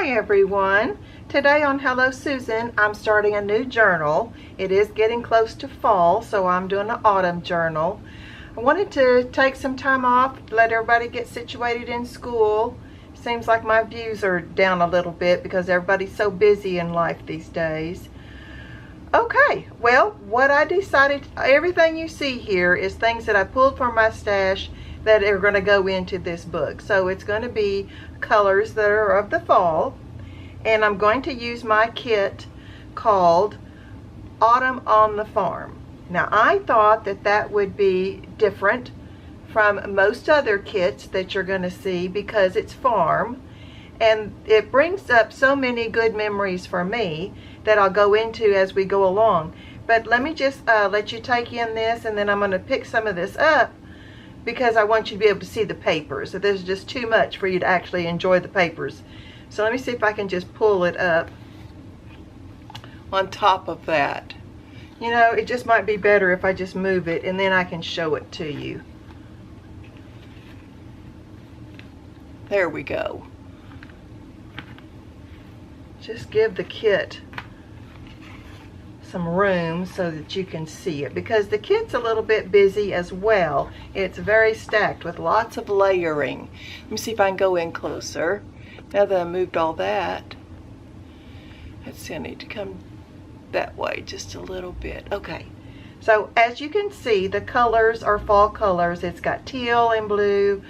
Hi everyone. Today on Hello Susan, I'm starting a new journal. It is getting close to fall, so I'm doing an autumn journal. I wanted to take some time off, let everybody get situated in school. Seems like my views are down a little bit because everybody's so busy in life these days. Okay, well, what I decided, everything you see here is things that I pulled from my stash that are going to go into this book. So it's going to be colors that are of the fall, and I'm going to use my kit called Autumn on the Farm. Now I thought that that would be different from most other kits that you're going to see because it's farm, and it brings up so many good memories for me that I'll go into as we go along. But let me just let you take in this, and then I'm going to pick some of this up because I want you to be able to see the papers. So there's just too much for you to actually enjoy the papers. So let me see if I can just pull it up on top of that. You know, it just might be better if I just move it and then I can show it to you. There we go. Just give the kit some room so that you can see it, because the kit's a little bit busy as well. It's very stacked with lots of layering. Let me see if I can go in closer. Now that I moved all that, let's see, I need to come that way just a little bit. Okay, so as you can see, the colors are fall colors. It's got teal and blue,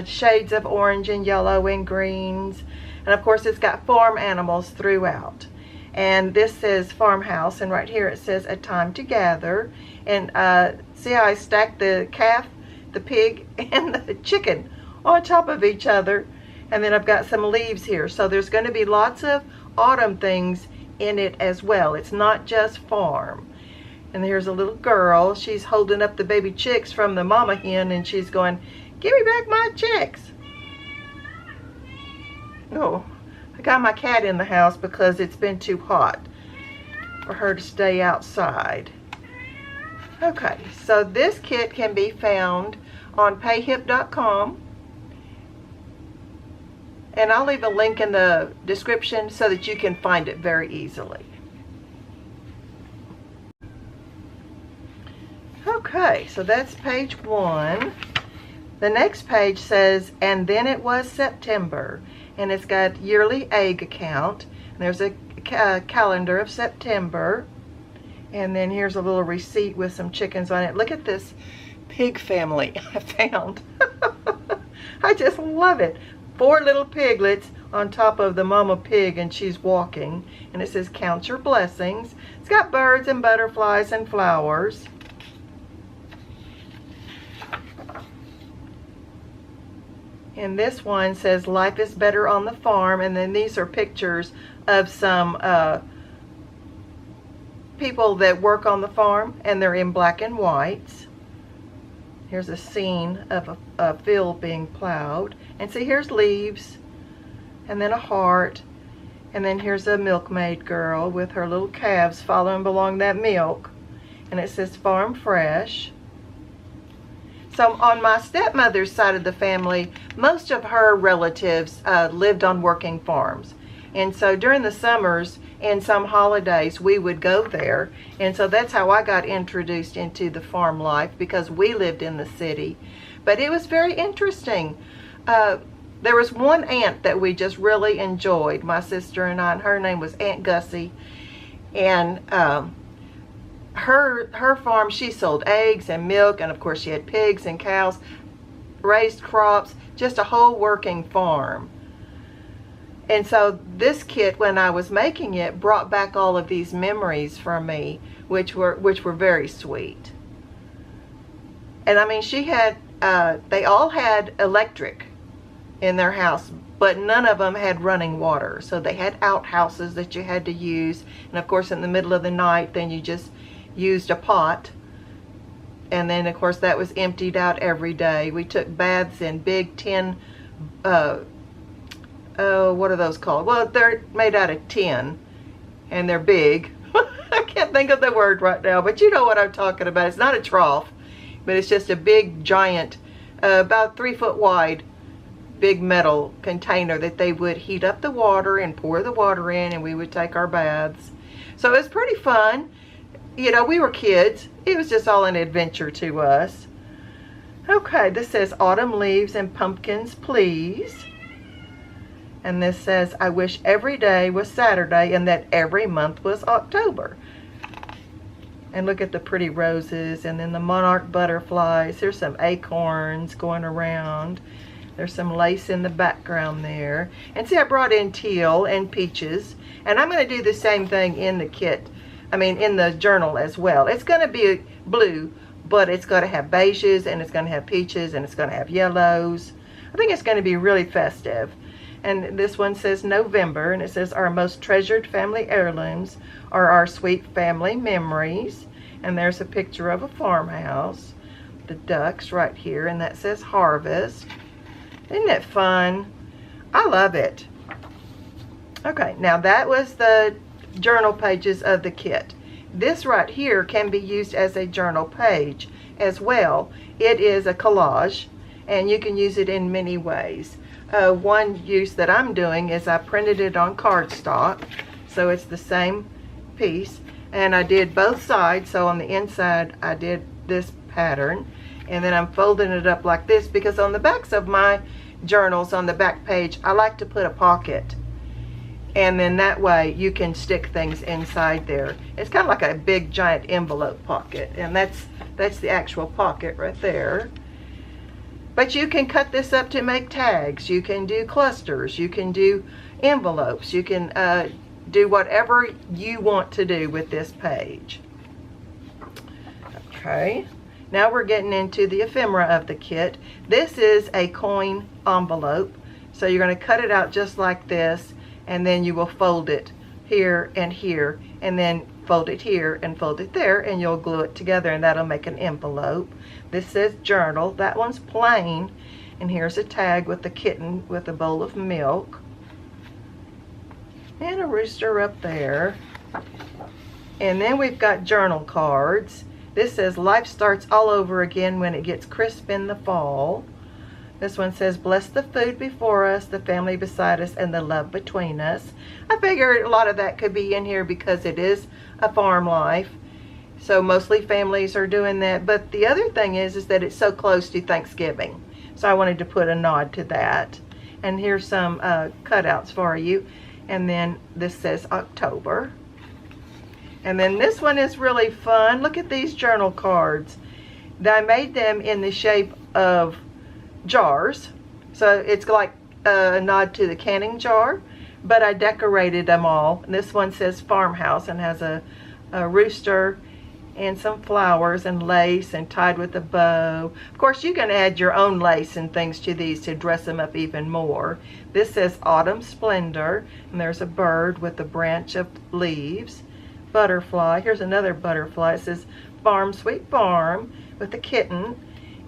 shades of orange and yellow and greens, and of course it's got farm animals throughout. And this says farmhouse, and right here it says a time to gather. And see how I stacked the calf, the pig, and the chicken on top of each other. And then I've got some leaves here. So there's going to be lots of autumn things in it as well. It's not just farm. And here's a little girl. She's holding up the baby chicks from the mama hen, and she's going, "Give me back my chicks." Oh. I got my cat in the house because it's been too hot for her to stay outside. Okay, so this kit can be found on payhip.com, and I'll leave a link in the description so that you can find it very easily. Okay, so that's page 1. The next page says, "And then it was September." And it's got yearly egg count. And there's a calendar of September. And then here's a little receipt with some chickens on it. Look at this pig family I found. I just love it. 4 little piglets on top of the mama pig, and she's walking. And it says, "Count your blessings." It's got birds and butterflies and flowers. And this one says, "Life is better on the farm." And then these are pictures of some people that work on the farm, and they're in black and whites. Here's a scene of a field being plowed. And see, here's leaves, and then a heart. And then here's a milkmaid girl with her little calves following along that milk. And it says "Farm Fresh." So on my stepmother's side of the family, most of her relatives lived on working farms. And so during the summers and some holidays, we would go there. And so that's how I got introduced into the farm life, because we lived in the city. But it was very interesting. There was one aunt that we just really enjoyed, my sister and I, and her name was Aunt Gussie. And her farm, she sold eggs and milk, and of course she had pigs and cows, raised crops, just a whole working farm. And so this kit, when I was making it, brought back all of these memories for me, which were very sweet. And I mean, she had they all had electric in their house, but none of them had running water. So they had outhouses that you had to use, and of course in the middle of the night then you just used a pot, and then of course that was emptied out every day. We took baths in big tin, what are those called? Well, they're made out of tin, and they're big. I can't think of the word right now, but you know what I'm talking about. It's not a trough, but it's just a big giant, about 3 foot wide big metal container that they would heat up the water and pour the water in, and we would take our baths. So it was pretty fun. You know, we were kids. It was just all an adventure to us. Okay, this says autumn leaves and pumpkins, please. And this says, I wish every day was Saturday and that every month was October. And look at the pretty roses and then the monarch butterflies. There's some acorns going around. There's some lace in the background there. And see, I brought in teal and peaches. And I'm going to do the same thing in the kit. I mean, in the journal as well. It's going to be blue, but it's going to have beiges, and it's going to have peaches, and it's going to have yellows. I think it's going to be really festive. And this one says November, and it says our most treasured family heirlooms are our sweet family memories. And there's a picture of a farmhouse, the ducks right here, and that says harvest. Isn't it fun? I love it. Okay, now that was the journal pages of the kit. This right here can be used as a journal page as well. It is a collage, and you can use it in many ways. One use that I'm doing is I printed it on cardstock, so it's the same piece, and I did both sides. So on the inside I did this pattern, and then I'm folding it up like this, because on the backs of my journals, on the back page, I like to put a pocket, and then that way you can stick things inside there. It's kind of like a big giant envelope pocket, and that's the actual pocket right there. But you can cut this up to make tags. You can do clusters. You can do envelopes. You can do whatever you want to do with this page. Okay, now we're getting into the ephemera of the kit. This is a coin envelope. So you're going to cut it out just like this, and then you will fold it here, and then fold it here and fold it there, and you'll glue it together, and that'll make an envelope. This says journal. That one's plain, and here's a tag with the kitten with a bowl of milk and a rooster up there. And then we've got journal cards. This says life starts all over again when it gets crisp in the fall. This one says, bless the food before us, the family beside us, and the love between us. I figured a lot of that could be in here because it is a farm life. So mostly families are doing that. But the other thing is that it's so close to Thanksgiving. So I wanted to put a nod to that. And here's some cutouts for you. And then this says October. And then this one is really fun. Look at these journal cards. I made them in the shape of jars, so it's like a nod to the canning jar, but I decorated them all. And this one says farmhouse and has a rooster and some flowers and lace and tied with a bow. Of course, you can add your own lace and things to these to dress them up even more. This says autumn splendor, and there's a bird with a branch of leaves. Butterfly. Here's another butterfly. It says farm sweet farm with a kitten.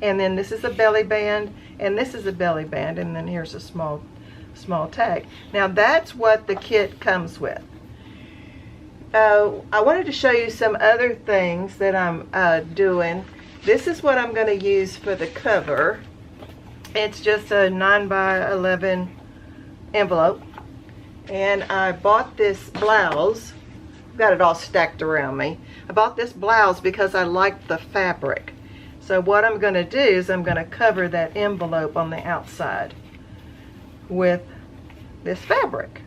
And then this is a belly band, and this is a belly band, and then here's a small tag. Now that's what the kit comes with. I wanted to show you some other things that I'm doing. This is what I'm going to use for the cover. It's just a 9x11 envelope, and I bought this blouse. I've got it all stacked around me. I bought this blouse because I liked the fabric. So what I'm going to do is I'm going to cover that envelope on the outside with this fabric.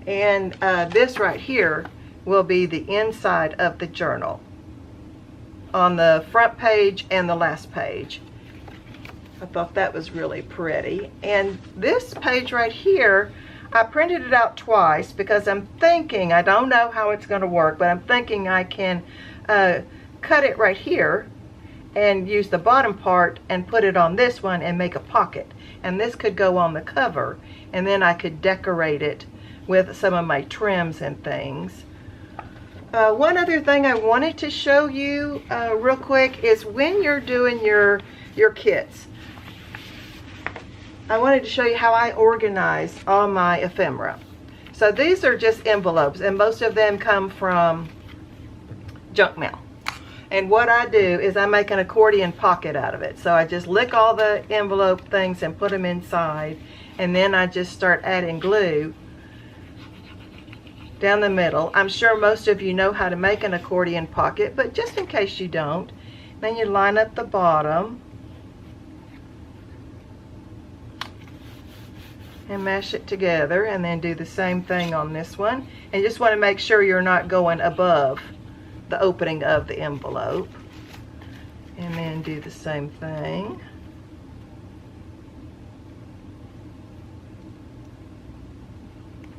And this right here will be the inside of the journal on the front page and the last page. I thought that was really pretty. And this page right here, I printed it out twice because I'm thinking, I don't know how it's going to work, but I'm thinking I can cut it right here and use the bottom part and put it on this one and make a pocket. And this could go on the cover, and then I could decorate it with some of my trims and things. One other thing I wanted to show you real quick is when you're doing your kits, I wanted to show you how I organize all my ephemera. So these are just envelopes, and most of them come from junk mail. And what I do is I make an accordion pocket out of it. So I just lick all the envelope things and put them inside, and then I just start adding glue down the middle. I'm sure most of you know how to make an accordion pocket, but just in case you don't, then you line up the bottom and mash it together, and then do the same thing on this one. And you just want to make sure you're not going above the opening of the envelope. And then do the same thing.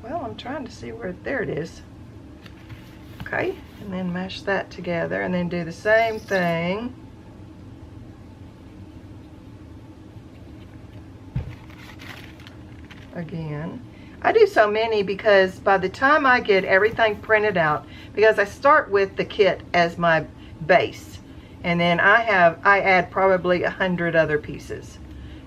Well, I'm trying to see where, there it is. Okay, and then mash that together, and then do the same thing. Again. I do so many because by the time I get everything printed out, because I start with the kit as my base, and then I add probably 100 other pieces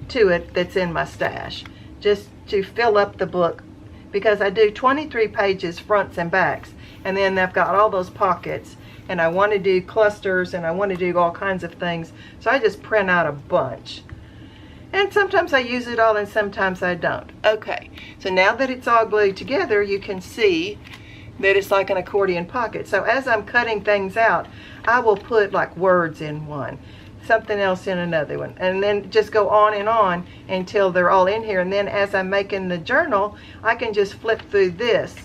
to it that's in my stash just to fill up the book, because I do 23 pages fronts and backs, and then I've got all those pockets, and I want to do clusters, and I want to do all kinds of things, so I just print out a bunch. And sometimes I use it all and sometimes I don't. Okay, so now that it's all glued together, you can see that it's like an accordion pocket. So as I'm cutting things out, I will put like words in one, something else in another one, and then just go on until they're all in here. And then as I'm making the journal, I can just flip through this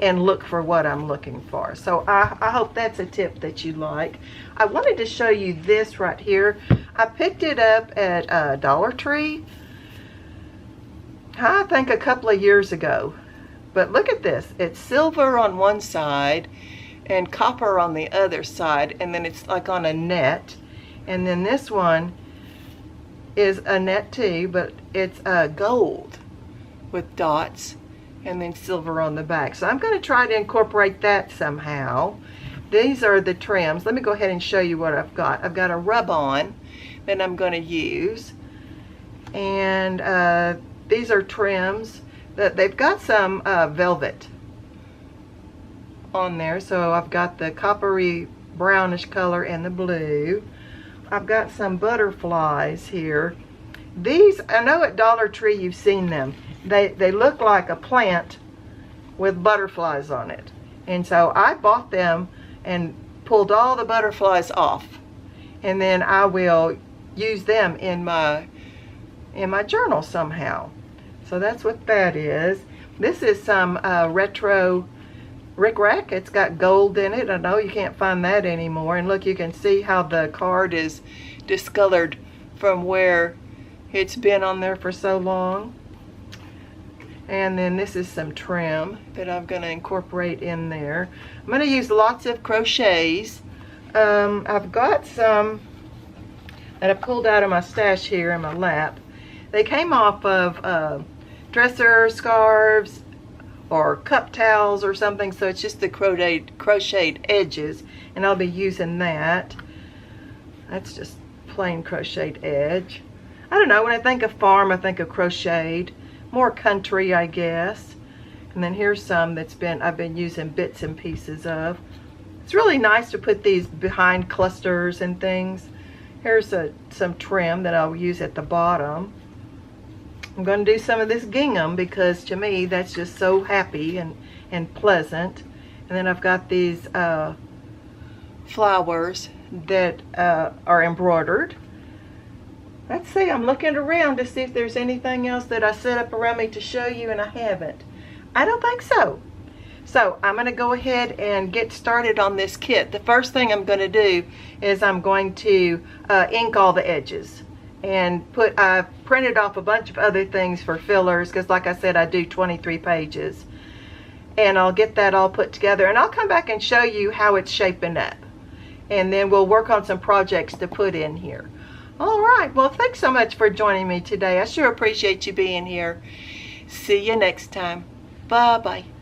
and look for what I'm looking for. So I hope that's a tip that you like. I wanted to show you this right here. I picked it up at Dollar Tree, I think a couple of years ago. But look at this. It's silver on one side and copper on the other side, and then it's like on a net. And then this one is a net too, but it's gold with dots, and then silver on the back. So I'm going to try to incorporate that somehow. These are the trims. Let me go ahead and show you what I've got. I've got a rub-on that I'm going to use, and these are trims that they've got some velvet on there. So I've got the coppery brownish color and the blue. I've got some butterflies here. These, I know at Dollar Tree you've seen them. They look like a plant with butterflies on it. And so I bought them and pulled all the butterflies off. And then I will use them in my journal somehow. So that's what that is. This is some retro rickrack. It's got gold in it. I know you can't find that anymore. And look, you can see how the card is discolored from where it's been on there for so long. And then this is some trim that I'm going to incorporate in there. I'm going to use lots of crochets. I've got some that I pulled out of my stash here in my lap. They came off of dresser scarves or cup towels or something, so it's just the crocheted edges, and I'll be using that. That's just plain crocheted edge. I don't know, when I think of farm I think of crocheted, more country I guess. And then here's some I've been using bits and pieces of. It's really nice to put these behind clusters and things. Here's some trim that I'll use at the bottom. I'm going to do some of this gingham because to me that's just so happy and pleasant. And then I've got these flowers that are embroidered. Let's see, I'm looking around to see if there's anything else that I set up around me to show you, and I haven't. I don't think so. So I'm going to go ahead and get started on this kit. The first thing I'm going to do is I'm going to ink all the edges. And I've printed off a bunch of other things for fillers, because like I said, I do 23 pages. And I'll get that all put together, and I'll come back and show you how it's shaping up. And then we'll work on some projects to put in here. All right, well, thanks so much for joining me today. I sure appreciate you being here. See you next time. Bye-bye.